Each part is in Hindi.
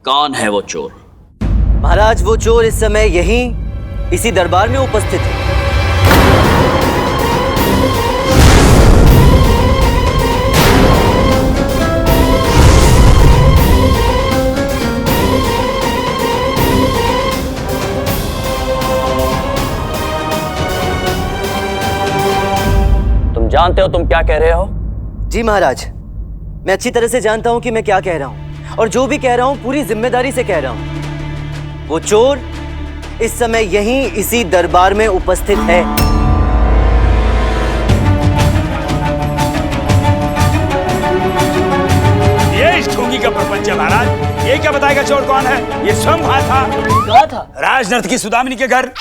कौन है वो चोर? महाराज, वो चोर इस समय यहीं इसी दरबार में उपस्थित है। तुम जानते हो तुम क्या कह रहे हो? जी महाराज, मैं अच्छी तरह से जानता हूं कि मैं क्या कह रहा हूं, और जो भी कह रहा हूं पूरी जिम्मेदारी से कह रहा हूं। वो चोर इस समय यहीं इसी दरबार में उपस्थित है। ये इस ढोंगी का प्रपंच है महाराज। ये क्या बताएगा चोर कौन है? ये स्वयं कहा था राजनर्तकी सुदामिनी के घर।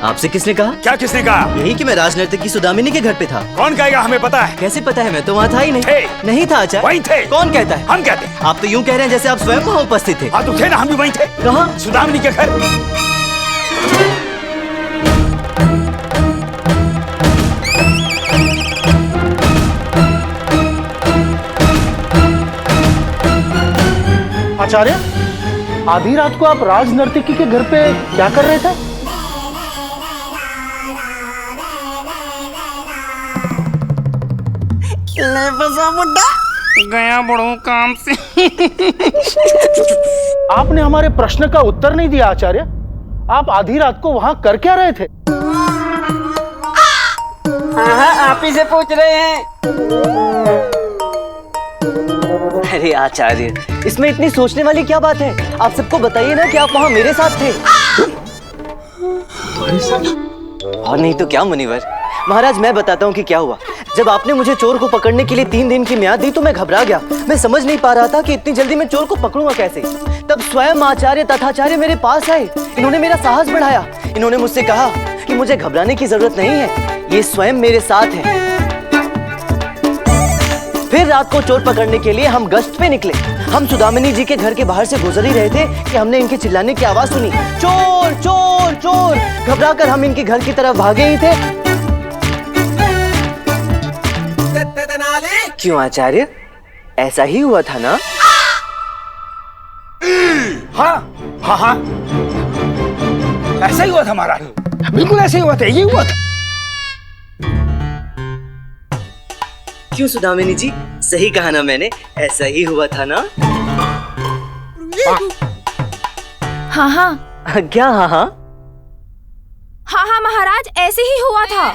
आपसे किसने कहा? क्या किसने कहा? यही कि मैं राजनर्तकी सुदामिनी के घर पे था। कौन कहेगा? हमें पता है। कैसे पता है? मैं तो वहाँ था ही नहीं। नहीं था आचार्य। वहीं थे। कौन कहता है? हम कहते हैं। आप तो यूं कह रहे हैं जैसे आप स्वयं वहाँ उपस्थित थे। हाँ तो थे ना, हम भी वहीं थे। कहाँ? सुदामिनी के घर। आचार्य, आधी रात को आप राज नर्तकी के घर पे क्या कर रहे थे? ले बसा बुड्ढा गया बड़ों काम से। आपने हमारे प्रश्न का उत्तर नहीं दिया आचार्य। आप आधी रात को वहां कर क्या रहे थे? हाँ, आप ही से पूछ रहे हैं। अरे आचार्य, इसमें इतनी सोचने वाली क्या बात है? आप सबको बताइए ना कि आप वहाँ मेरे साथ थे। और नहीं तो क्या मुनिवर। महाराज, मैं बताता हूँ कि क्या हुआ। जब आपने मुझे चोर को पकड़ने के लिए 3 दिन की म्याद दी तो मैं घबरा गया। मैं समझ नहीं पा रहा था कि इतनी जल्दी मैं चोर को पकड़ूंगा कैसे। तब स्वयं आचार्य तथाचार्य मेरे पास आए। इन्होंने मेरा साहस बढ़ाया। इन्होंने मुझसे कहा कि मुझे घबराने की जरूरत नहीं है, ये स्वयं मेरे साथ है। फिर रात को चोर पकड़ने के लिए हम गश्त पे निकले। हम सुदामिनी जी के घर के बाहर से गुजर ही रहे थे कि हमने इनके चिल्लाने की आवाज सुनी, चोर चोर चोर। घबराकर हम इनके घर की तरफ भागे ही थे। क्यों आचार्य, ऐसा ही हुआ था ना? हाँ हाँ हाँ, ऐसा ही हुआ था महाराज। बिल्कुल ऐसा ही हुआ था, ये हुआ था। क्यों सुदामिनी जी, सही कहा ना मैंने? ऐसा ही हुआ था ना? हाँ हाँ। क्या हाँ हाँ? हाँ हाँ महाराज, ऐसे ही हुआ था।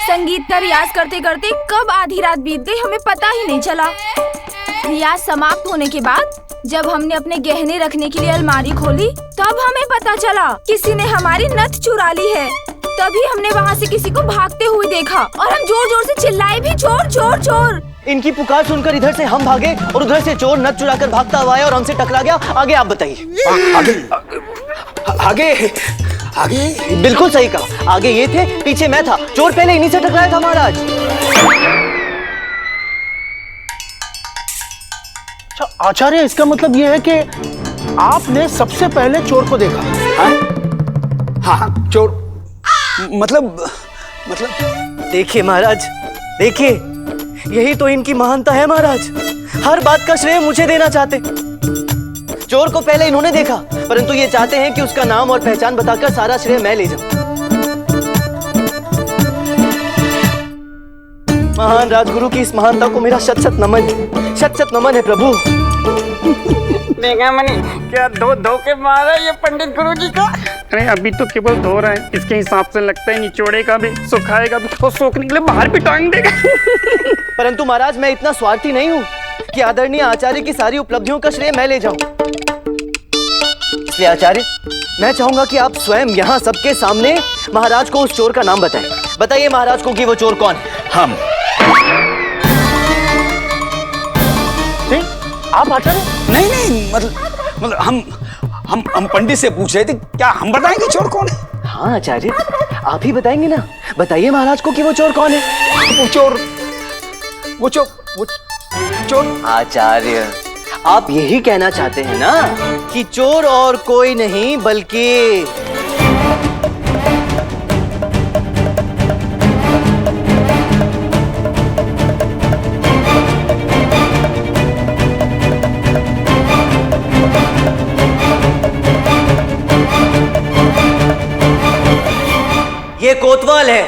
संगीत का रियाज करते करते कब आधी रात बीत गई हमें पता ही नहीं चला। रियाज समाप्त होने के बाद जब हमने अपने गहने रखने के लिए अलमारी खोली तब हमें पता चला किसी ने हमारी नथ चुरा ली है। तभी हमने वहाँ से किसी को भागते हुए देखा और हम जोर जोर से चिल्लाए भी, चोर चोर चोर। इनकी पुकार सुनकर इधर से हम भागे और उधर से चोर नथ चुराकर भागता हुआ आया और हमसे टकरा गया। आगे आप बताइए। आगे आगे बिल्कुल सही कहा। आगे ये थे, पीछे मैं था। चोर पहले इन्हीं से टकराया था महाराज। अच्छा आचार्य, इसका मतलब ये है कि आपने सबसे पहले चोर को देखा? हाँ हाँ, चोर मतलब देखिए महाराज, देखिए, यही तो इनकी महानता है महाराज। हर बात का श्रेय मुझे देना चाहते। चोर को पहले इन्होंने देखा, परंतु ये चाहते हैं कि उसका नाम और पहचान बताकर सारा श्रेय मैं ले जाऊं। महान राजगुरु की इस महानता को मेरा शत शत नमन है, शत शत नमन है प्रभु। देखा मनी, क्या धो के मारा ये पंडित गुरु जी का। अरे अभी तो केवल धो रहा है, इसके हिसाब से लगता है निचोड़ेगा भी, सुखाएगा भी और सोखने के लिए बाहर भी टांग देगा। परंतु महाराज, मैं इतना स्वार्थी नहीं हूँ कि आदरणीय आचार्य की सारी उपलब्धियों का श्रेय मैं ले जाऊं। इसलिए आचार्य, मैं चाहूंगा कि आप स्वयं यहाँ सबके सामने महाराज को उस चोर का नाम बताएं। बताइए महाराज को कि वो चोर कौन है। हम। आप आचार्य? नहीं, मतलब हम पंडित से पूछ रहे थे, क्या हम बताएंगे चोर कौन है? हाँ आचार्य, आप ही बताएंगे ना। बताइए महाराज को कि वो चोर कौन है। वो चोर आचार्य, आप यही कहना चाहते हैं ना कि चोर और कोई नहीं बल्कि कोतवाल है।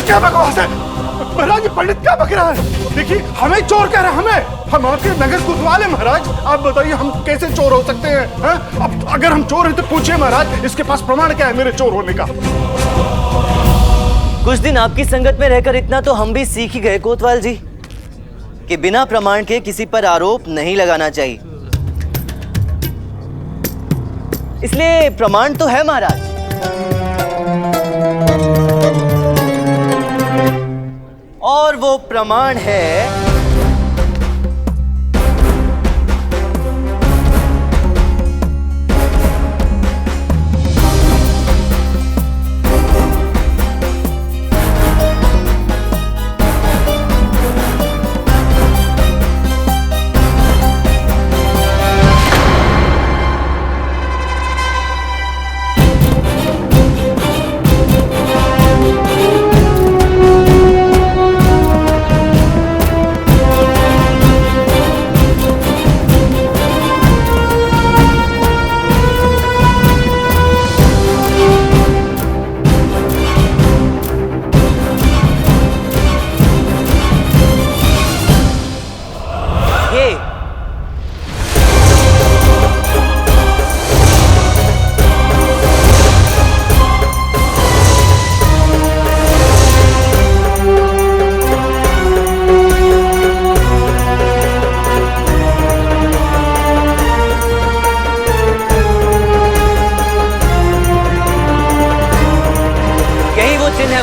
क्या बकवास है महाराज? ये पंडित क्या बक रहा है? देखिए हमें चोर कह रहे हैं, हमें। हम आपके नगर कोतवाल हैं महाराज। आप बताइए हम कैसे चोर हो सकते हैं, हैं? अब अगर हम चोर हैं तो पूछिए महाराज, इसके पास प्रमाण क्या है मेरे चोर होने का? कुछ दिन आपकी संगत में रहकर इतना तो हम भी सीख ही गए कोतवाल जी कि बिना प्रमाण के किसी पर आरोप नहीं लगाना चाहिए। इसलिए प्रमाण तो है महाराज। और वो प्रमाण है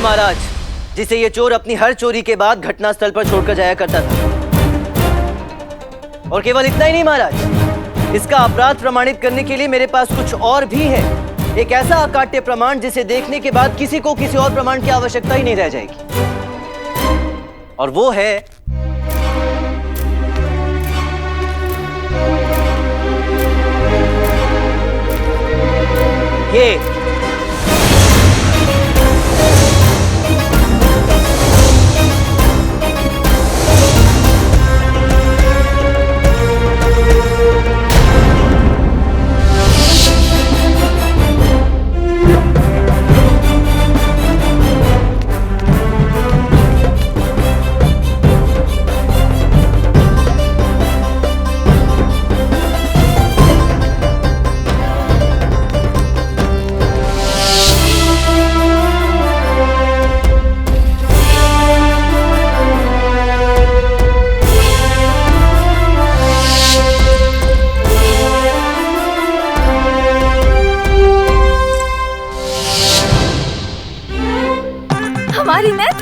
महाराज जिसे ये चोर अपनी हर चोरी के बाद घटनास्थल पर छोड़कर जाया करता था। और केवल इतना ही नहीं महाराज, इसका अपराध प्रमाणित करने के लिए मेरे पास कुछ और भी है। एक ऐसा अकाट्य प्रमाण जिसे देखने के बाद किसी को किसी और प्रमाण की आवश्यकता ही नहीं रह जाएगी। और वो है ये। हमारी नथ,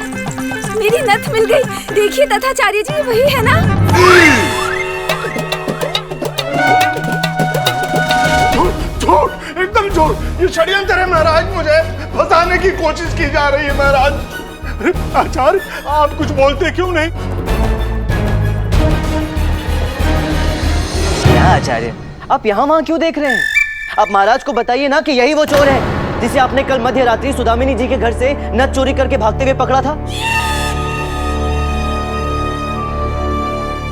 मेरी नथ मिल गई। देखिए तथाचार्य जी, वही है ना? झूठ, एकदम झूठ। ये षड्यंत्र है महाराज, मुझे फंसाने की कोशिश की जा रही है महाराज। आचार्य आप कुछ बोलते क्यों नहीं? क्या आचार्य, आप यहाँ वहाँ क्यों देख रहे हैं? आप महाराज को बताइए ना कि यही वो चोर है जिसे आपने कल मध्य रात्रि सुदामिनी जी के घर से नथ चोरी करके भागते हुए पकड़ा था।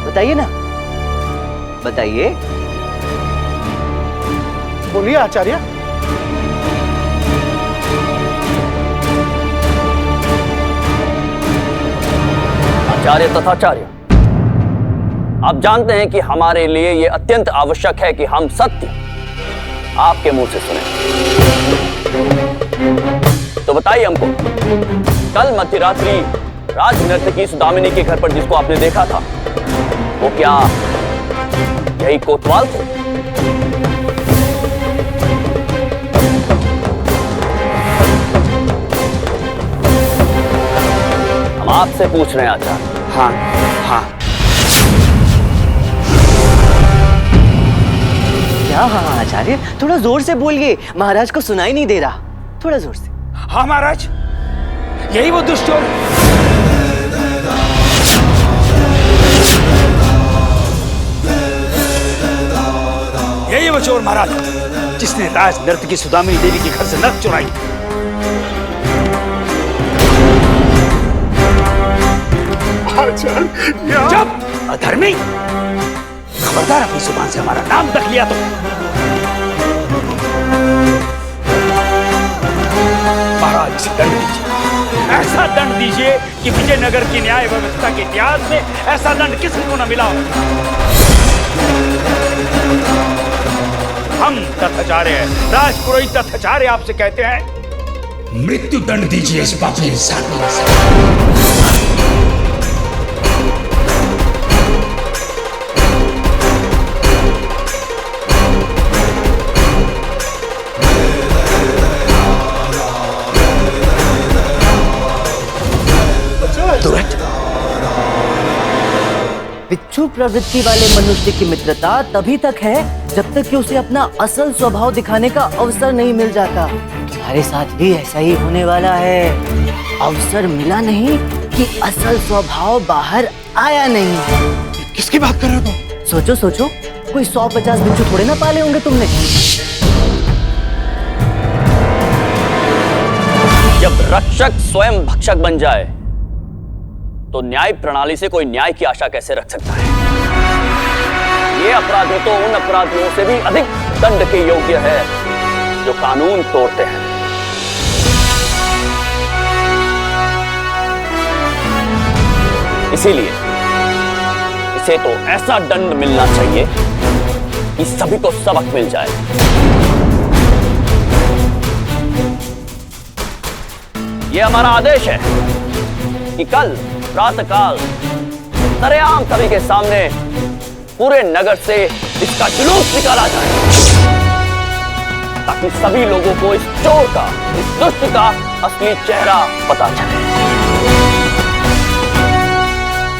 बताइए ना, बताइए। बोलिए आचार्य। आचार्य तथाचार्य, आप जानते हैं कि हमारे लिए यह अत्यंत आवश्यक है कि हम सत्य आपके मुंह से सुने। तो बताइए हमको, कल मध्यरात्रि राज नर्तकी सुदामिनी के घर पर जिसको आपने देखा था, वो क्या यही कोतवाल थे? हम आपसे पूछ रहे हैं आचार्य। हाँ हाँ। क्या हाँ आचार्य? थोड़ा जोर से बोलिए, महाराज को सुनाई नहीं दे रहा। थोड़ा जोर से। हाँ महाराज, यही वो दुष्ट चोर, यही वो चोर महाराज जिसने राज नर्तकी सुदामिनी देवी के घर से नर्क चुराई। चुप अधर्मी, खबरदार अपनी जुबान से हमारा नाम तक लिया तो महाराज इसे दंड दीजिए, ऐसा दंड दीजिए कि विजयनगर की न्याय व्यवस्था के इतिहास में ऐसा दंड किसी को न मिला हो। हम तथाचार्य राजपुरोहित तथाचार्य आपसे कहते हैं, मृत्यु दंड दीजिए इस पापी इंसान को। बिच्छू प्रवृत्ति वाले मनुष्य की मित्रता तभी तक है जब तक कि उसे अपना असल स्वभाव दिखाने का अवसर नहीं मिल जाता। तुम्हारे साथ भी ऐसा ही होने वाला है। अवसर मिला नहीं कि असल स्वभाव बाहर आया नहीं। किसकी बात कर रहे हो तुम? सोचो सोचो, कोई 150 बिच्छू थोड़े ना पाले होंगे तुमने। जब रक्षक स्वयं भक्षक बन जाए तो न्याय प्रणाली से कोई न्याय की आशा कैसे रख सकता है? ये अपराधी तो उन अपराधियों से भी अधिक दंड के योग्य है जो कानून तोड़ते हैं। इसीलिए इसे तो ऐसा दंड मिलना चाहिए कि सभी को सबक मिल जाए। यह हमारा आदेश है कि कल प्रातःकाल सरेआम सभी के सामने पूरे नगर से इसका जुलूस निकाला जाए, ताकि सभी लोगों को इस चोर का, इस दुष्ट का असली चेहरा पता चले।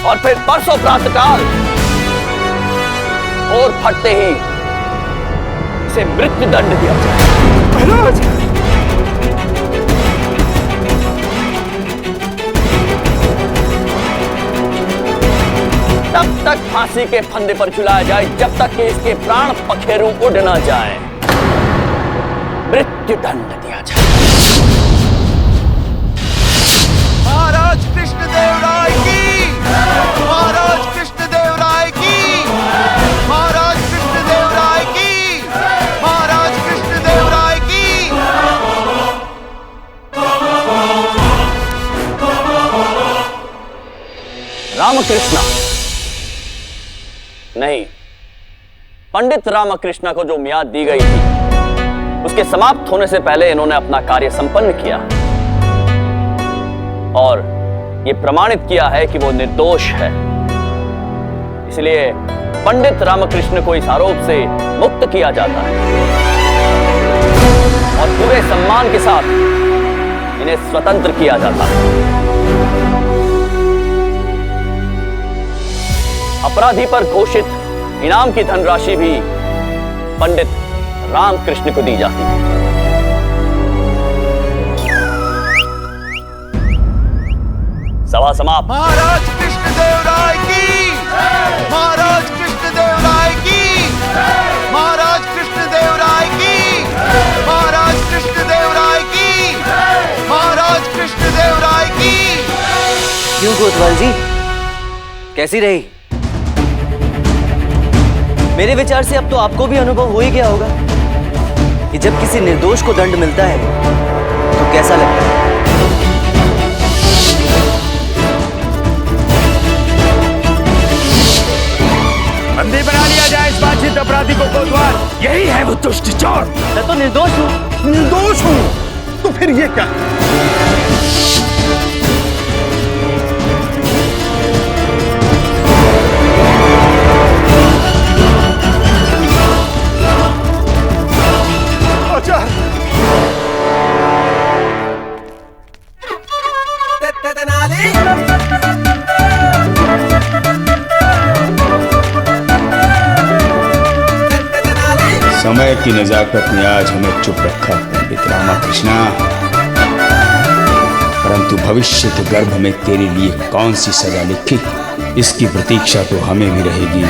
और फिर परसों प्रातःकाल और फटते ही इसे मृत्यु दंड दिया जाए। तब तक फांसी के फंदे पर झुलाया जाए जब तक कि इसके प्राण पखेरु उड़ न जाए। मृत्यु दंड दिया जाए। महाराज कृष्णदेव राय की, महाराज कृष्णदेव राय की, महाराज कृष्णदेव राय की, महाराज कृष्णदेव राय की। रामकृष्णा नहीं, पंडित रामकृष्णा को जो मियाद दी गई थी उसके समाप्त होने से पहले इन्होंने अपना कार्य संपन्न किया और यह प्रमाणित किया है कि वो निर्दोष है। इसलिए पंडित रामकृष्ण को इस आरोप से मुक्त किया जाता है और पूरे सम्मान के साथ इन्हें स्वतंत्र किया जाता है। अपराधी पर घोषित इनाम की धनराशि भी पंडित रामकृष्ण को दी जाती है। सभा समाप्त। महाराज कृष्णदेव राय की, महाराज कृष्णदेव राय की, महाराज कृष्णदेव राय की, महाराज कृष्णदेव राय की, महाराज कृष्णदेव राय की। क्यों कोतवाल जी, कैसी रही? मेरे विचार से अब तो आपको भी अनुभव हो ही गया होगा कि जब किसी निर्दोष को दंड मिलता है तो कैसा लगता है। बंदी बना लिया जाए इस बातचीत अपराधी को कोतवाल। यही है वो दुष्ट चोर। मैं तो निर्दोष हूँ। निर्दोष हूँ तो फिर ये क्या? समय की नजाकत ने आज हमें चुप रखा पंडित रामकृष्णा, परंतु परंतु भविष्य के गर्भ में तेरे लिए कौन सी सजा लिखी, इसकी प्रतीक्षा तो हमें भी रहेगी।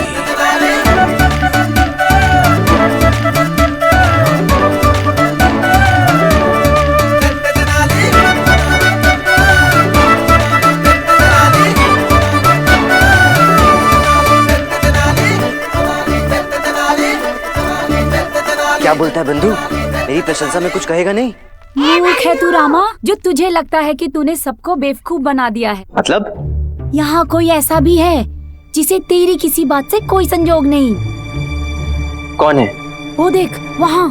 क्या बोलता है बंधु? मेरी प्रशंसा में कुछ कहेगा नहीं? मूर्ख है तू रामा, जो तुझे लगता है कि तूने सबको बेवकूफ बना दिया है। मतलब? यहाँ कोई ऐसा भी है जिसे तेरी किसी बात से कोई संजोग नहीं। कौन है? वो देख वहाँ।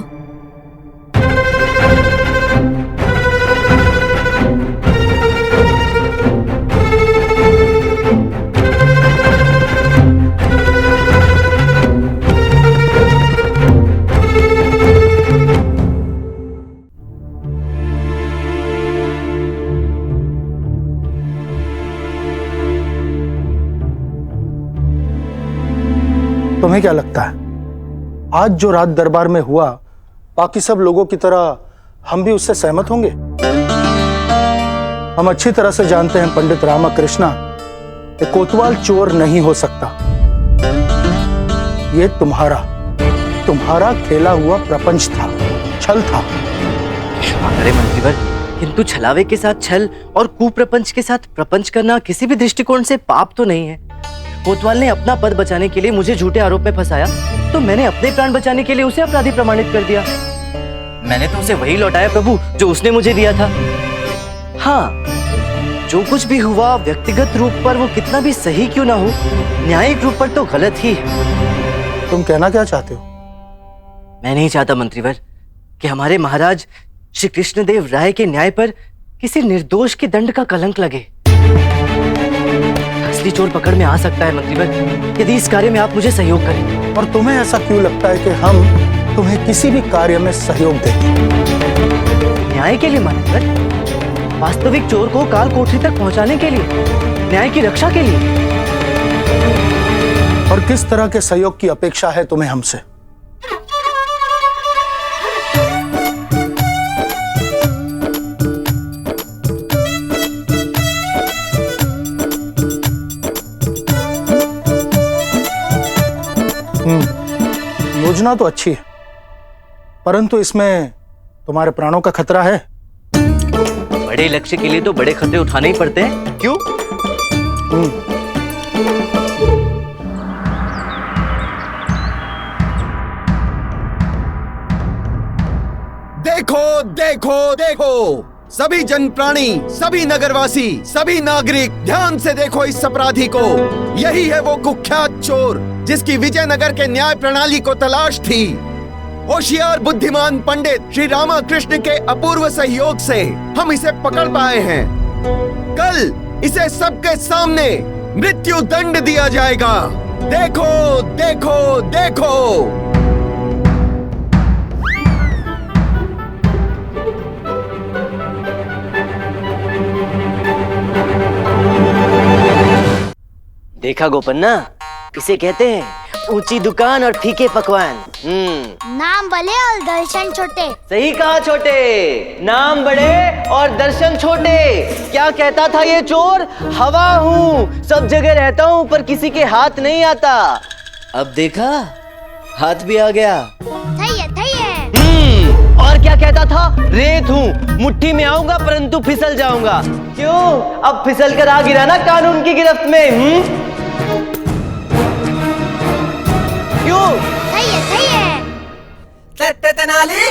तुम्हें क्या लगता है आज जो रात दरबार में हुआ, बाकी सब लोगों की तरह हम भी उससे सहमत होंगे? हम अच्छी तरह से जानते हैं पंडित रामाकृष्णा, ये कोतवाल चोर नहीं हो सकता। ये तुम्हारा खेला हुआ प्रपंच था, छल था। अरे मंत्रीवर, किंतु छलावे के साथ छल और कुप्रपंच के साथ प्रपंच करना किसी भी दृष्टिकोण से पाप तो नहीं है। कोतवाल ने अपना पद बचाने के लिए मुझे झूठे आरोप में फंसाया, तो मैंने अपने प्राण बचाने के लिए उसे अपराधी प्रमाणित कर दिया। मैंने तो उसे वही लौटाया प्रभु जो उसने मुझे दिया था। हाँ, जो कुछ भी हुआ व्यक्तिगत रूप पर वो कितना भी सही क्यों ना हो, न्यायिक रूप पर तो गलत ही है। तुम कहना क्या चाहते हो? मैं नहीं चाहता मंत्रीवर कि हमारे महाराज श्री कृष्णदेव राय के न्याय पर किसी निर्दोष के दंड का कलंक लगे। असली चोर पकड़ में आ सकता है मंत्रीवर, यदि इस कार्य में आप मुझे सहयोग करें। और तुम्हें ऐसा क्यों लगता है कि हम तुम्हें किसी भी कार्य में सहयोग देंगे? न्याय के लिए मंत्रीवर, वास्तविक चोर को काल कोठरी तक पहुंचाने के लिए, न्याय की रक्षा के लिए। और किस तरह के सहयोग की अपेक्षा है तुम्हें हमसे? योजना तो अच्छी है, परंतु इसमें तुम्हारे प्राणों का खतरा है। बड़े लक्ष्य के लिए तो बड़े खतरे उठाने ही पड़ते हैं, क्यों? देखो देखो देखो, सभी जन प्राणी, सभी नगरवासी, सभी नागरिक ध्यान से देखो इस अपराधी को। यही है वो कुख्यात चोर जिसकी विजयनगर के न्याय प्रणाली को तलाश थी। होशियार बुद्धिमान पंडित श्री रामाकृष्ण के अपूर्व सहयोग से हम इसे पकड़ पाए हैं। कल इसे सबके सामने मृत्यु दंड दिया जाएगा। देखो देखो देखो। देखा गोपन्ना, इसे कहते हैं ऊंची दुकान और फीके पकवान। नाम बड़े और दर्शन छोटे। सही कहा छोटे, नाम बड़े और दर्शन छोटे। क्या कहता था ये चोर? हवा हूँ, सब जगह रहता हूँ, पर किसी के हाथ नहीं आता। अब देखा, हाथ भी आ गया। थई है। और क्या कहता था? रेत हूँ, मुट्ठी में आऊंगा परंतु फिसल जाऊंगा। क्यों? अब फिसल कर आ गिरा ना कानून की गिरफ्त में। क्यों? थई है। तेनाली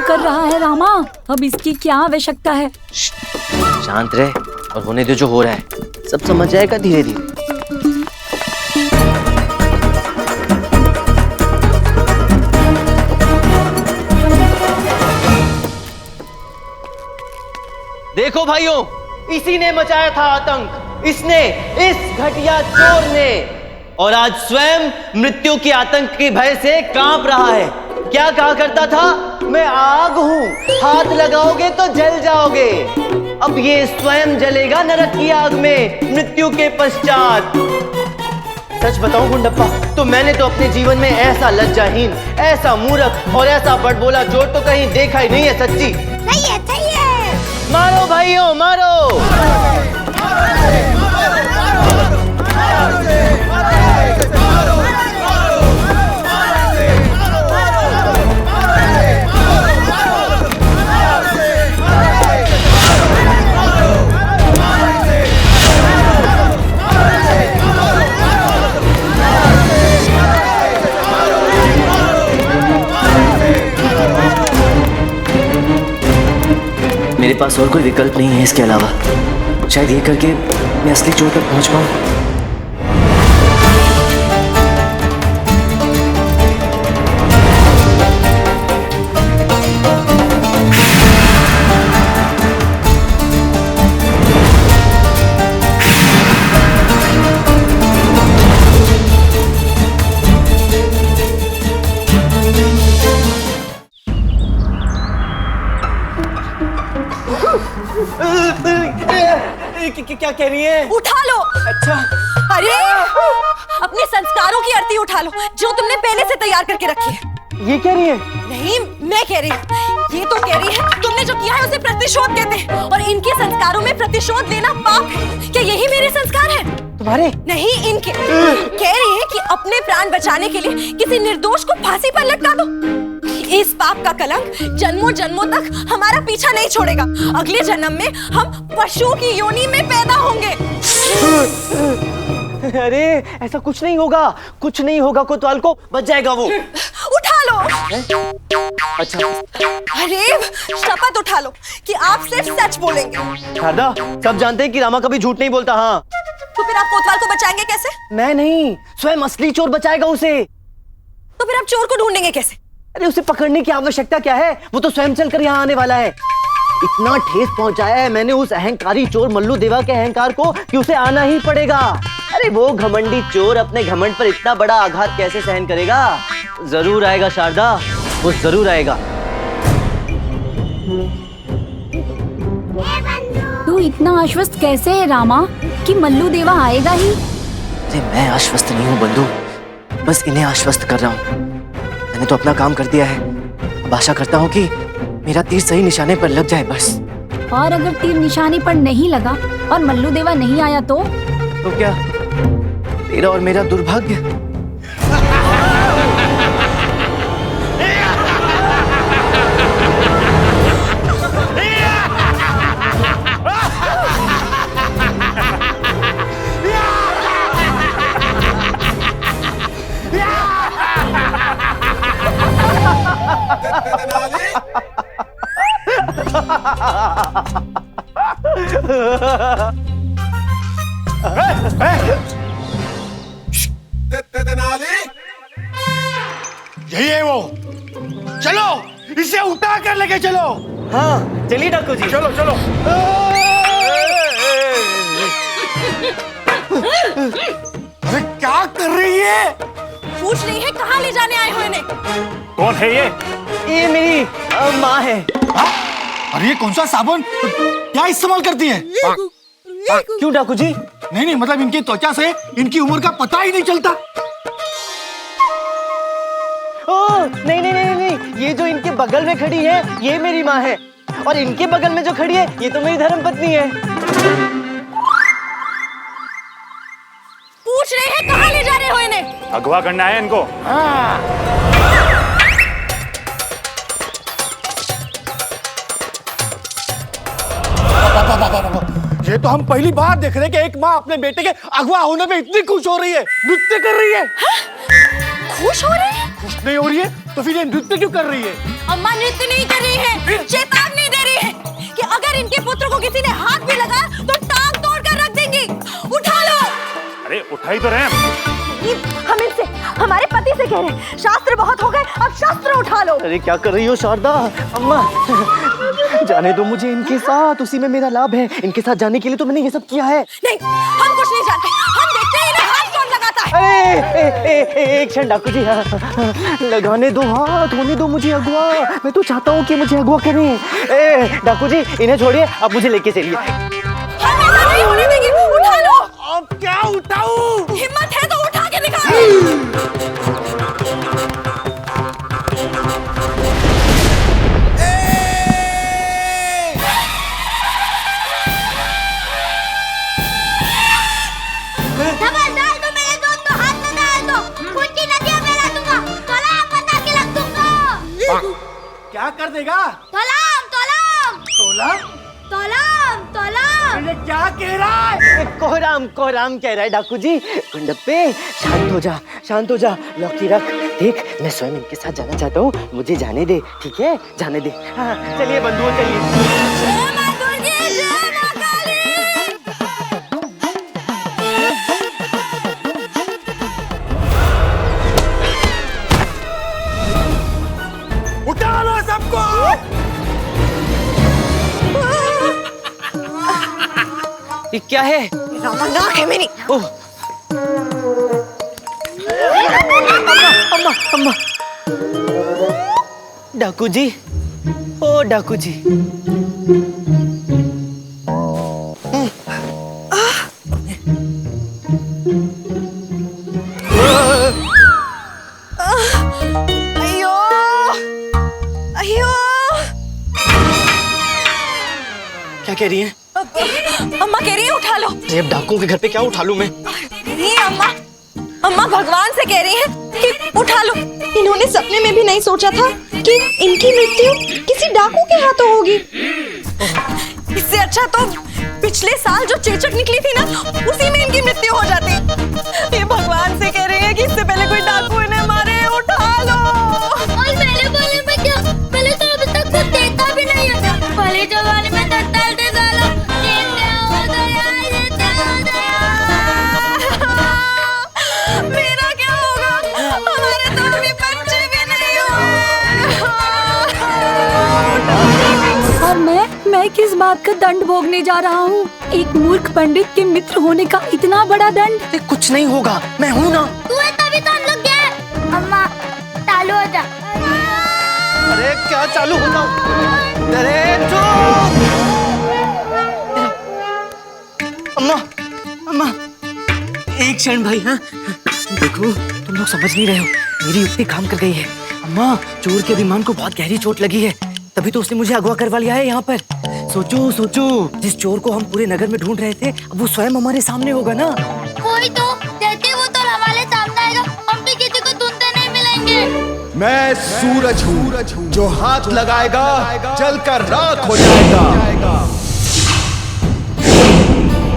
कर रहा है रामा? अब इसकी क्या आवश्यकता है? शांत रहे और होने दो जो हो रहा है, सब समझ जाएगा धीरे धीरे। देखो भाइयों, इसी ने मचाया था आतंक, इसने, इस घटिया चोर ने, और आज स्वयं मृत्यु के आतंक के भय से कांप रहा है। क्या कहा करता था? मैं आग हूँ, हाथ लगाओगे तो जल जाओगे। अब ये स्वयं जलेगा नरक की आग में मृत्यु के पश्चात। सच बताऊं गुंडप्पा, तो मैंने तो अपने जीवन में ऐसा लज्जाहीन, ऐसा मूर्ख और ऐसा बड़बोला चोर तो कहीं देखा ही नहीं है। सच्ची सही है, सही है। मारो भाइयों, मारो। मेरे पास और कोई विकल्प नहीं है इसके अलावा। शायद ये करके मैं असली चोर तक पहुंच पाऊं। क्या कह रही है? उठा लो। अच्छा। अरे अपने संस्कारों की आरती उठा लो जो तुमने पहले से तैयार करके रखी है। ये कह रही है? नहीं, मैं कह रही हूँ। ये तो कह रही है तुमने जो किया है उसे प्रतिशोध कहते हैं और इनके संस्कारों में प्रतिशोध लेना पाप है। क्या यही मेरे संस्कार हैं? तुम्हारे? नहीं, इनके। कह रही है कि अपने प्राण बचाने के लिए किसी निर्दोष को फांसी पर लटका दो। इस पाप का कलंक जन्मों जन्मों तक हमारा पीछा नहीं छोड़ेगा। अगले जन्म में हम पशुओं की योनि में पैदा होंगे। अरे ऐसा कुछ नहीं होगा, कुछ नहीं होगा। कोतवाल को बच जाएगा वो। उठा लो। अच्छा। अरे शपथ उठा लो कि आप सिर्फ सच बोलेंगे। शारदा, सब जानते हैं कि रामा कभी झूठ नहीं बोलता। हाँ, तो फिर आप कोतवाल को बचाएंगे कैसे? मैं नहीं, स्वयं असली चोर बचाएगा उसे। तो फिर आप चोर को ढूंढेंगे कैसे? अरे उसे पकड़ने की आवश्यकता क्या है? वो तो स्वयं चलकर यहाँ आने वाला है। इतना ठेस पहुंचाया है मैंने उस अहंकारी चोर मल्लू देवा के अहंकार को कि उसे आना ही पड़ेगा। अरे वो घमंडी चोर अपने घमंड पर इतना बड़ा आघात कैसे सहन करेगा? जरूर आएगा शारदा, वो जरूर आएगा। तू इतना आश्वस्त कैसे है रामा कि मल्लू देवा आएगा ही? अरे मैं आश्वस्त नहीं हूँ बंधु, बस इन्हें आश्वस्त कर रहा हूँ। मैंने तो अपना काम कर दिया है, अब आशा करता हूँ कि मेरा तीर सही निशाने पर लग जाए बस। और अगर तीर निशाने पर नहीं लगा और मल्लू देवा नहीं आया तो क्या तेरा और मेरा दुर्भाग्य? यही है वो। चलो इसे उठा कर लेके चलो। हाँ चलिए डाकू जी। चलो चलो। अरे क्या कर रही है? पूछ रही है कहाँ ले जाने आए हो इन्हें? कौन है ये? ये मेरी माँ है। अरे ये कौन सा साबुन क्या इस्तेमाल करती है? क्यों डाकू जी? नहीं नहीं, मतलब इनकी त्वचा से इनकी उम्र का पता ही नहीं चलता। ओ नहीं नहीं नहीं नहीं, ये जो इनके बगल में खड़ी है ये मेरी माँ है, और इनके बगल में जो खड़ी है ये तो मेरी धर्मपत्नी है। पूछ रहे हैं कहाँ ले जा रहे हो इन्हें? अगवा करना है इनको। ये तो हम पहली बार देख रहे हैं कि एक माँ अपने बेटे के अगवा होने पे इतनी खुश हो रही है, नृत्य कर रही है। खुश हो रही है? खुश नहीं हो रही है तो फिर ये नृत्य क्यों कर रही है? अम्मा नृत्य नहीं कर रही है, चेतावनी दे रही है कि अगर इनके पुत्र को किसी ने हाथ भी लगा तो टांग तोड़ कर रख देंगी। उठा लो। अरे उठाई तो रहे हम इनसे, हमारे पति से कह रहे हैं, शास्त्र बहुत हो गए, अब शस्त्र उठा लो। अरे क्या कर रही हो शारदा? अम्मा जाने दो मुझे इनके साथ, उसी में मेरा लाभ है। इनके साथ जाने के लिए तो मैंने ये सब किया है। नहीं, हम कुछ नहीं जानते, हम देखते हैं इन्हें हाथ कौन लगाता है। एक क्षण डाकू जी, लगाने दो हाथ, होने दो मुझे अगवा। मैं तो चाहता हूँ कि मुझे अगवा करें। डाकू जी इन्हें छोड़िए, आप मुझे लेके चलिए। नहीं होने देंगे, उठा लो। अब क्या उठाऊं? हिम्मत है तो उठा के दिखाओ। क्या कर देगा? तोलाम तोलाम तोला? तोलाम तोलाम। ये क्या कह रहा है? कोहराम कोहराम कह रहा है डाकू जी। गुंडप्पे शांत हो जा, शांत हो जा, लौकी रख। देख मैं स्वयं इनके साथ जाना चाहता हूँ, मुझे जाने दे, ठीक है? जाने दे। हाँ चलिए बंधुओं चलिए। उठा लो सबको। ये क्या है? नाक है मेरी। ओह अम्मा अम्मा। डाकू जी, ओ डाकू जी। अयो अयो। क्या कह रही हैं? अम्मा कह रही है उठा लो। अब डाकुओं के घर पे क्या उठा लूं मैं? नहीं अम्मा, अम्मा भगवान से कह रही है कि उठा लो। इन्होंने सपने में भी नहीं सोचा था कि इनकी मृत्यु किसी डाकू के हाथों होगी। इससे अच्छा तो पिछले साल जो चेचक निकली थी ना, उसी में इनकी मृत्यु हो जाती। ये भगवान से कह रही है कि इससे पहले कोई डाकू इन्हें मारे। उठा लो। और पहले बोले में क्या? पहले तो अभी तक कुछ देखा भी नहीं है। पहले जमाने में दत्ताल साला मेरा क्या होगा? हमारे तो अभी बच्चे भी नहीं हुए। और मैं किस बात का दंड भोगने जा रहा हूँ? एक मूर्ख पंडित के मित्र होने का इतना बड़ा दंड। कुछ नहीं होगा, मैं हूँ ना। तू है तभी तो हम लोग गए। अम्मा चालू हो जा। अरे क्या चालू होता? अरे चुप। अम्मा अम्मा एक क्षण भाई। हाँ देखो तुम लोग समझ नहीं रहे हो, मेरी युक्ति काम कर गई है। अम्मा चोर के अभिमान को बहुत गहरी चोट लगी है, तभी तो उसने मुझे अगवा करवा लिया है यहाँ पर। सोचो सोचो, जिस चोर को हम पूरे नगर में ढूंढ रहे थे, अब वो स्वयं हमारे सामने होगा ना। वही तो कहते, वो तो हमारे सामने आएगा, हम भी किसी को ढूंढते नहीं मिलेंगे। मैं सूरज हूँ, जो हाथ लगाएगा जलकर राख हो जाएगा।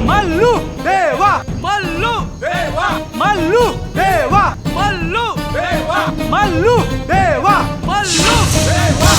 मल्लू देवा, मल्लू देवा, मल्लू देवा, मल्लू देवा, मल्लू देवा, मल्लू देवा।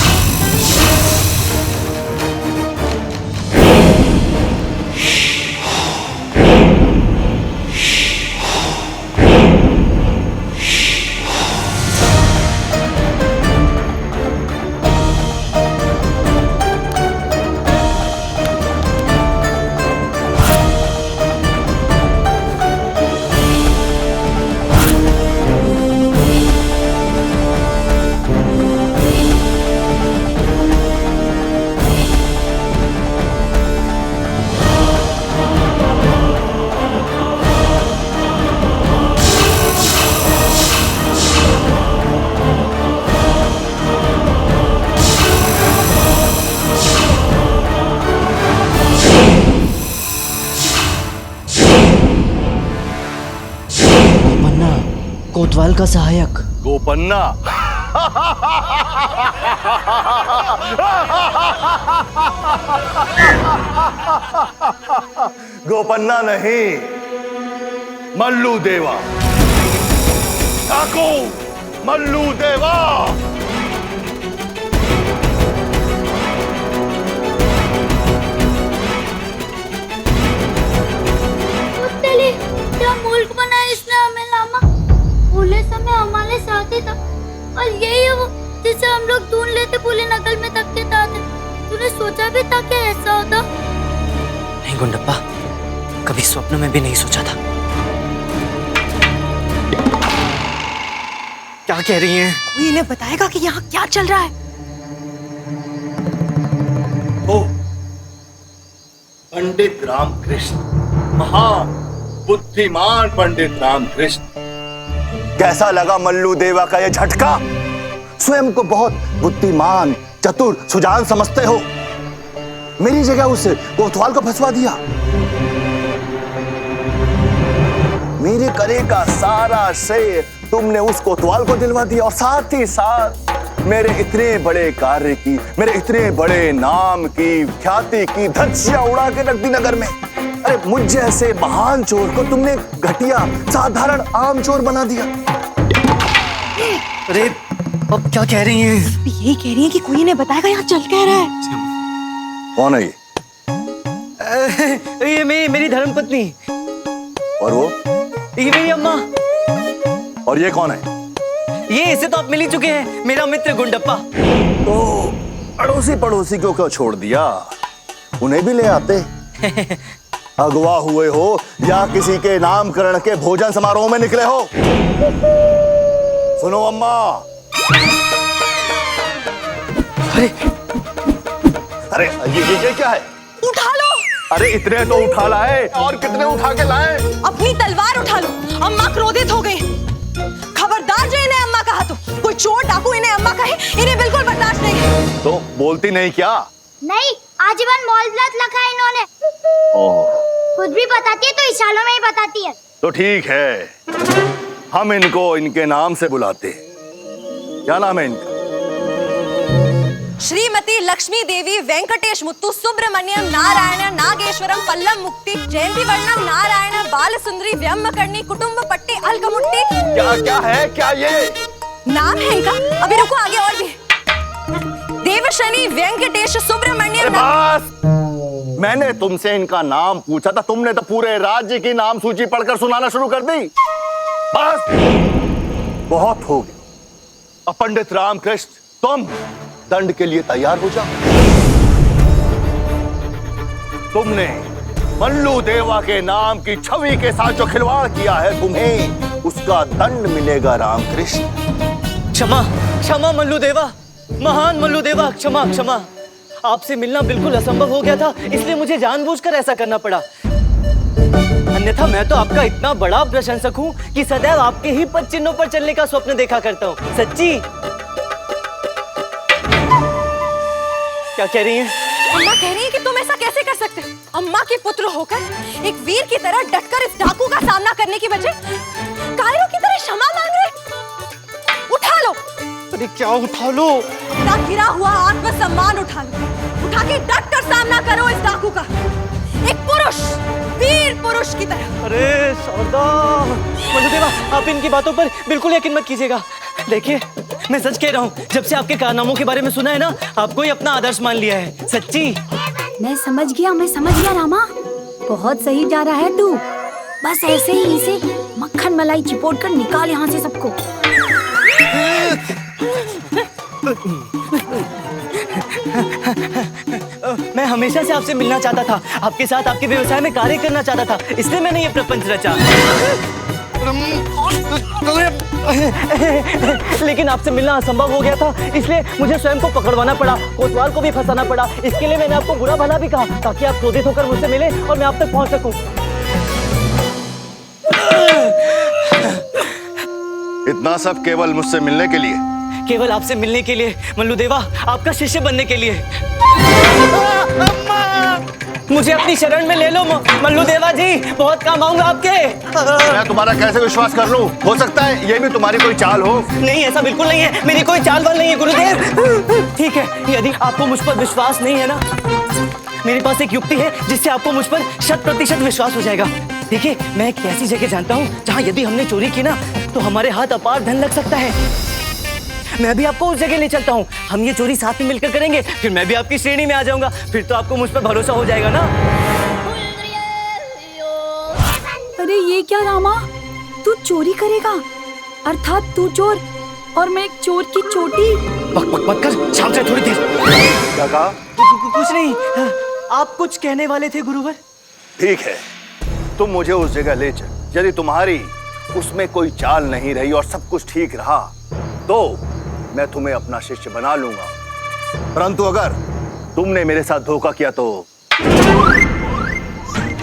कोतवाल का सहायक गोपन्ना। गोपन्ना नहीं, मल्लू देवा। डाकू मल्लू देवा। क्या मुल्क बनाया इसने हमें लामा? पूरे समय हमारे साथ ही था, और यही है वो जिसे हम लोग ढूंढ लेते पूरे नगल में तक के ताते। तूने सोचा भी था कि ऐसा होता? नहीं गुंडप्पा, कभी स्वप्न में भी नहीं सोचा था। क्या कह रही हैं? कोई इन्हें बताएगा कि यहाँ क्या चल रहा है? ओ, पंडित रामकृष्ण, महान बुद्धिमान पंडित रामकृष्ण। कैसा लगा मल्लू देवा का यह झटका? स्वयं को बहुत बुद्धिमान, चतुर, सुजान समझते हो। मेरी जगह उस कोतवाल को फंसवा दिया। मेरे करे का सारा श्रेय तुमने उस कोतवाल को दिलवा दिया और साथ ही साथ मेरे इतने बड़े कार्य की, मेरे इतने बड़े नाम की, ख्याति की धज्जियां उड़ा के रख दी नगर में। अरे मुझ जैसे महान चोर को तुमने घटिया, साधारण आम चोर बना दिया। अरे अब क्या कह रही हैं? यही कह रही है कि कोई इन्हें बताएगा यहाँ चल क्या रहा है। कौन है ये? ये मेरी धर्मपत्नी। और वो? ये मेरी अम्मा। और ये कौन है? ये इससे तो आप मिल ही चुके हैं, मेरा मित्र गुंडप्पा। तो अड़ोसी पड़ोसी को क्यों छोड़ दिया? उन्हें भी ले आते। अगवा हुए हो या किसी के नामकरण के भोजन समारोह में निकले हो? सुनो अम्मा। अरे ये क्या है? उठा लो। अरे इतने तो उठा लाए, और कितने उठा के लाए? अपनी तलवार उठा लो। अम्मा क्रोधित हो गई। खबरदार जो इन्हें अम्मा कहा तो कोई चोर डाकू इन्हें अम्मा कहे, इन्हें बिल्कुल बर्दाश्त नहीं। तो बोलती नहीं क्या? नहीं, आजीवन मौल व्रत रखा है इन्होंने। ओह, खुद भी बताती है तो इशारों में ही बताती है। तो ठीक है, हम इनको इनके नाम से बुलाते हैं। क्या नाम है इनका? श्रीमती लक्ष्मी देवी वेंकटेश मुत्तु सुब्रमण्यम नारायण नागेश्वरम पल्लम मुक्ति जयंती वर्णम नारायण बाल सुंदरी व्यामकर्णी कुटुंब पट्टी अलकमुट्टी। क्या क्या है? क्या ये नाम है इनका? अभी रुको, आगे और भी। देवशनि वेंकटेश सुब्रमण्यम। बस, मैंने तुमसे इनका नाम पूछा था, तुमने तो पूरे राज्य की नाम सूची पढ़कर सुनाना शुरू कर दी। बस, बहुत हो गया। अब पंडित रामकृष्ण, तुम दंड के लिए तैयार हो जाओ। तुमने मल्लू देवा के नाम की छवि के साथ जो खिलवाड़ किया है, तुम्हें उसका दंड मिलेगा रामकृष्ण। क्षमा क्षमा मल्लू देवा, महान मल्लू देवा, क्षमा क्षमा। आपसे मिलना बिल्कुल असंभव हो गया था, इसलिए मुझे जानबूझकर ऐसा करना पड़ा। अन्यथा मैं तो आपका इतना बड़ा प्रशंसक हूँ कि सदैव आपके ही पद चिन्हों पर चलने का स्वप्न देखा करता हूँ। सच्ची। क्या कह रही हैं? अम्मा कह रही है कि तुम ऐसा कैसे कर सकते हो? अम्मा के पुत्र होकर एक वीर की तरह डटकर इस डाकू का सामना करने की बजाय कायरों की तरह क्षमा मांग रहे। उठा लो। अरे क्या उठा लो? ना गिरा हुआ आत्मसम्मान उठा लो। उठा के डटकर सामना करो इस डाकू का, एक पुरुष, वीर पुरुष की तरह। अरे शारदा, मल्लू देवा, आप इनकी बातों पर बिल्कुल यकीन मत कीजिएगा। देखिए, मैं सच कह रहा हूँ, जब से आपके कारनामों के बारे में सुना है ना, आपको ही अपना आदर्श मान लिया है। सच्ची। मैं समझ गया रामा, बहुत सही जा रहा है तू। बस ऐसे ही इसे मक्खन मलाई चिपोट कर निकाल यहाँ से सबको। मैं हमेशा से आपसे मिलना चाहता था, आपके साथ आपके व्यवसाय में कार्य करना चाहता था, इसलिए मैंने ये प्रपंच रचा। लेकिन आपसे मिलना असंभव हो गया था, इसलिए मुझे स्वयं को पकड़वाना पड़ा, कोतवाल को भी फंसाना पड़ा। इसके लिए मैंने आपको बुरा भला भी कहा, ताकि आप क्रोधित होकर मुझसे मिले और मैं आप तक पहुंच सकूं। इतना सब केवल मुझसे मिलने के लिए? केवल आपसे मिलने के लिए मल्लू देवा, आपका शिष्य बनने के लिए। मुझे अपनी शरण में ले लो मल्लू देवा जी, बहुत काम आऊंगा आपके। मैं तुम्हारा कैसे विश्वास कर लूं? हो सकता है ये भी तुम्हारी कोई चाल हो। नहीं, ऐसा बिल्कुल नहीं है, मेरी कोई चाल वाल नहीं है गुरुदेव। ठीक है, यदि आपको मुझ पर विश्वास नहीं है ना, मेरे पास एक युक्ति है जिससे आपको मुझ पर 100% विश्वास हो जाएगा। देखिए, मैं एक ऐसी जगह जानता हूँ जहाँ यदि हमने चोरी की ना, तो हमारे हाथ अपार धन लग सकता है। मैं भी आपको उस जगह ले चलता हूँ, हम ये चोरी साथ में मिलकर करेंगे, फिर मैं भी आपकी श्रेणी में आ जाऊंगा, फिर तो आपको मुझ पर भरोसा हो जाएगा ना। अरे ये क्या रामा, तू चोरी करेगा? अर्थात तू चोर और मैं एक चोर की चोटी। बक बक मत कर, शाम से थोड़ी देर। क्या कहा? कुछ नहीं, आप कुछ कहने वाले थे गुरुवर। ठीक है, तुम मुझे उस जगह ले चल। यदि तुम्हारी उसमें कोई चाल नहीं रही और सब कुछ ठीक रहा, तो मैं तुम्हें अपना शिष्य बना लूंगा, परंतु अगर तुमने मेरे साथ धोखा किया तो।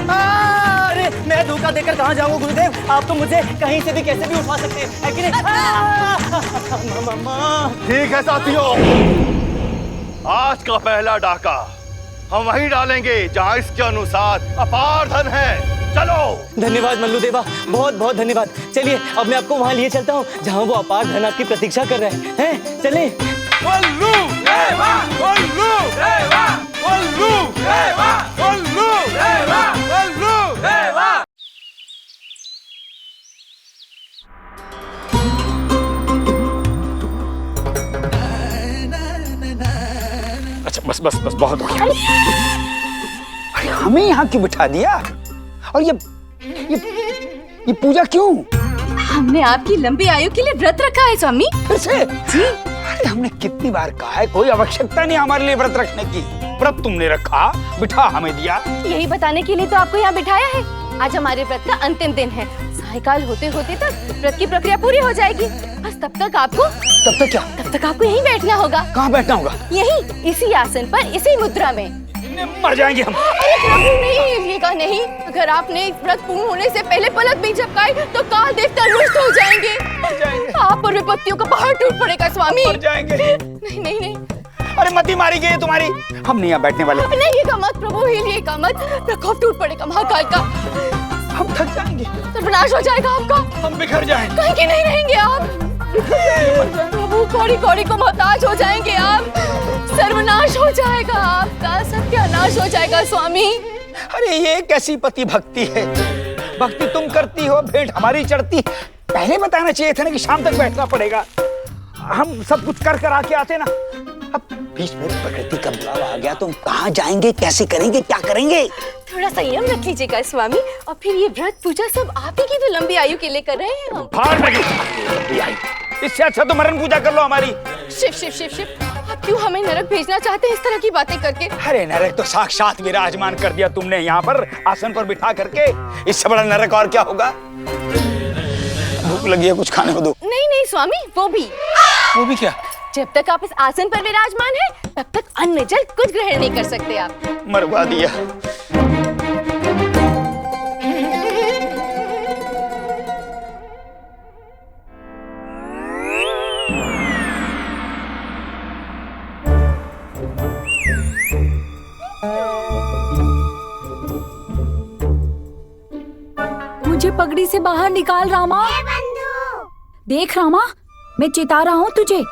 अरे मैं धोखा देकर कहाँ जाऊंगा गुरुदेव? आप तो मुझे कहीं से भी कैसे भी उठा सकते हैं, है कि नहीं? ठीक है साथियों, आज का पहला डाका हम वहीं डालेंगे जहां इसके अनुसार अपार धन है। चलो। धन्यवाद मल्लू देवा, बहुत बहुत धन्यवाद। चलिए अब मैं आपको वहाँ लिए चलता हूँ जहाँ वो अपार धन आपकी प्रतीक्षा कर रहे हैं। चलें। मल्लू देवा, मल्लू देवा, मल्लू देवा, मल्लू देवा, मल्लू देवा। अच्छा बस बस बस, बहुत हो गया। अरे हमें यहाँ क्यों बिठा दिया? और ये पूजा क्यों? हमने आपकी लंबी आयु के लिए व्रत रखा है स्वामी। फिर से? जी। अरे हमने कितनी बार कहा है, कोई आवश्यकता नहीं हमारे लिए व्रत रखने की। व्रत तुमने रखा, बिठा हमें दिया। यही बताने के लिए तो आपको यहाँ बिठाया है। आज हमारे व्रत का अंतिम दिन है। सायकाल होते होते तक व्रत की प्रक्रिया पूरी हो जाएगी। बस तब तक आपको क्या? तब तक आपको यहीं बैठना होगा। कहाँ बैठना होगा? यहीं, इसी आसन पर, इसी मुद्रा में। मर जाएंगे हम। अरे प्रभु नहीं, ये का नहीं। अगर आपने व्रत पूर्ण होने से पहले पलक भी झपकाई तो काल देवता रुष्ट हो जाएंगे। आप और विपत्तियों का पहाड़ टूट पड़ेगा स्वामी। मर जाएंगे। नहीं नहीं नहीं। अरे मती मारी गई तुम्हारी। हम नहीं यहाँ बैठने वाले। नहीं का मत प्रभु, हिलिए का मत। प्रकोप टूट पड़ेगा महाकाल का। हम थक जाएंगे। सर्वनाश हो जाएगा आपका। हम बिखर जाएंगे। कहीं के नहीं रहेंगे आप। प्रभु कौड़ी कौड़ी को मोहताज हो जाएंगे आप। सर्वनाश हो जाएगा आपका, सत्यानाश हो जाएगा स्वामी। अरे ये कैसी पति भक्ति है? भक्ति तुम करती हो, भेंट हमारी चढ़ती। पहले बताना चाहिए था ना कि शाम तक बैठना पड़ेगा। हम सब कुछ कर आके आते ना। अब बीच में प्रकृति का बुलावा आ गया, तुम कहाँ जाएंगे, कैसे करेंगे, क्या करेंगे? थोड़ा संयम रख लीजिएगा स्वामी। और फिर ये व्रत पूजा सब आप ही की तो लंबी आयु के लिए कर रहे हैं हम। फाड़ लगी इससे अच्छा तो मरण पूजा कर लो हमारी। शिव शिव शिव शिव, आप क्यों हमें नरक भेजना चाहते हैं इस तरह की बातें करके? अरे नरक तो साक्षात विराजमान कर दिया तुमने यहाँ पर, आसन पर बिठा करके। इससे बड़ा नरक और क्या होगा? भूख लगी है, कुछ खाने को दो। नहीं नहीं स्वामी, वो भी क्या? जब तक आप इस आसन पर विराजमान हैं, तब तक अन्न जल कुछ ग्रहण नहीं कर सकते आप। मरवा दिया। मुझे पगड़ी से बाहर निकाल रामा। देख रामा, मैं चिता रहा हूँ तुझे।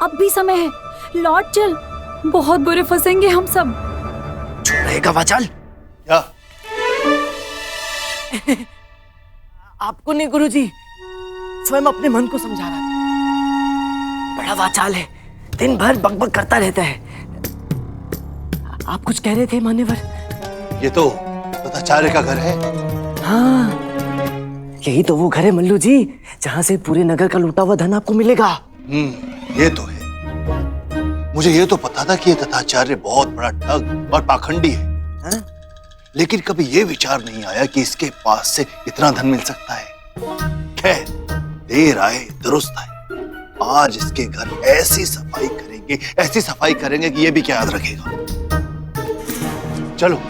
अब भी समय है, लौट चल। बहुत बुरे फंसेंगे हम सब। रहेगा वाचाल? क्या? आपको नहीं गुरुजी, स्वयं अपने मन को समझा रहा था। बड़ा वाचाल है, दिन भर बकबक करता रहता है। आप कुछ कह रहे थे मान्यवर? ये तो तथाचार्य का घर है। हाँ, यही तो वो घर है मल्लू जी, जहाँ से पूरे नगर का लूटा हुआ धन आपको मिलेगा। ये तो है। मुझे ये तो पता था कि ये तथाचार्य बहुत बड़ा ठग और पाखंडी है, है? लेकिन कभी ये विचार नहीं आया कि इसके पास से इतना धन मिल सकता है। खैर, देर आए दुरुस्त आए। आज इसके घर ऐसी सफाई करेंगे कि ये भी क्या याद रखेगा। चलो।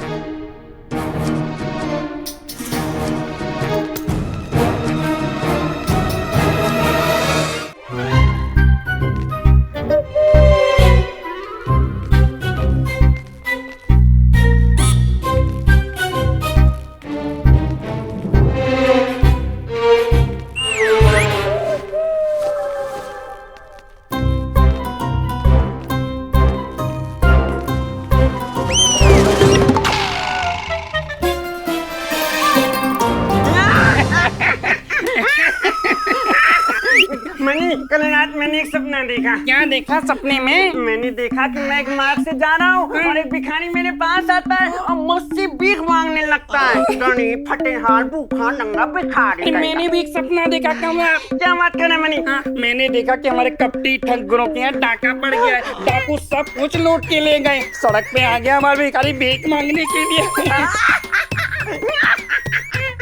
कल रात मैंने एक सपना देखा। क्या देखा सपने में? मैंने देखा कि मैं एक मार्ग से जा रहा हूँ और एक भिखारी मेरे पास आता है और मुझसे भीख मांगने लगता है। गरीब, फटेहाल, भूखा, नंगा भिखारी। मैंने भी एक सपना देखा। क्या बात कर रहे मनी? मैंने देखा कि हमारे कपटी ठगुरों के यहाँ डाका पड़ गया है। डाकू सब कुछ लूट के ले गए। सड़क पे आ गया हमारा भिखारी भीख मांगने के लिए।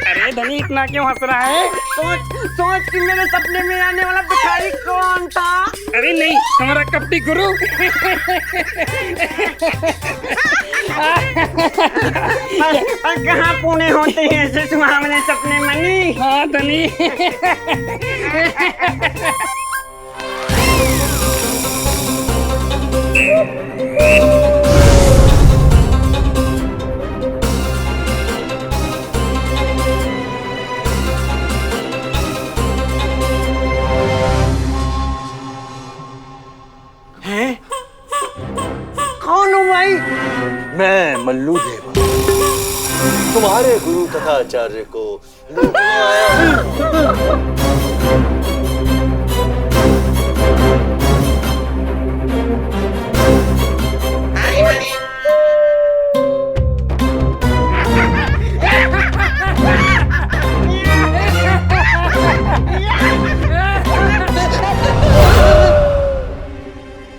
अरे धनी इतना क्यों हंस रहा है? सोच कि मेरे सपने में आने वाला भिखारी कौन था। अरे नहीं, हमारा कपटी गुरु। कहाँ पूरे होते हैं ऐसे सुहावने सपने मनी। हाँ धनी। कौन हूँ भाई? मैं मल्लू देवा, तुम्हारे गुरु तथा आचार्य को लूटने आया हूं।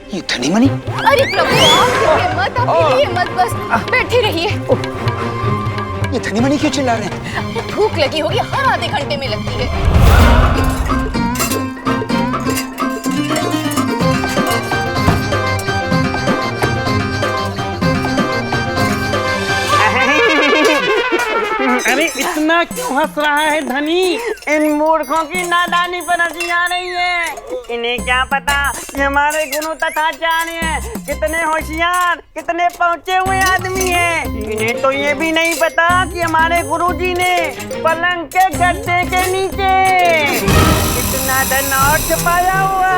ये धनी मनी? अरे प्रभु आपकी हिम्मत, आपकी हिम्मत, बस बैठे रहिए। ये धनी मनी क्यों चिल्ला रहे हैं? भूख लगी होगी, हर आधे घंटे में लगती है। अरे इतना क्यों हंस रहा है धनी? इन मूर्खों की नादानी पर हंसी आ रही है। इन्हें क्या पता कि हमारे गुरु तथा आचार्य कितने होशियार, कितने पहुंचे हुए आदमी हैं। इन्हें तो ये भी नहीं पता कि हमारे गुरुजी ने पलंग के गद्दे के नीचे कितना धन और छुपाया हुआ है।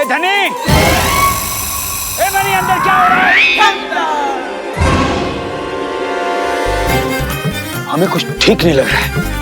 धनी, ए धनी अंदर क्या हो रहा है? हमें कुछ ठीक नहीं लग रहा है।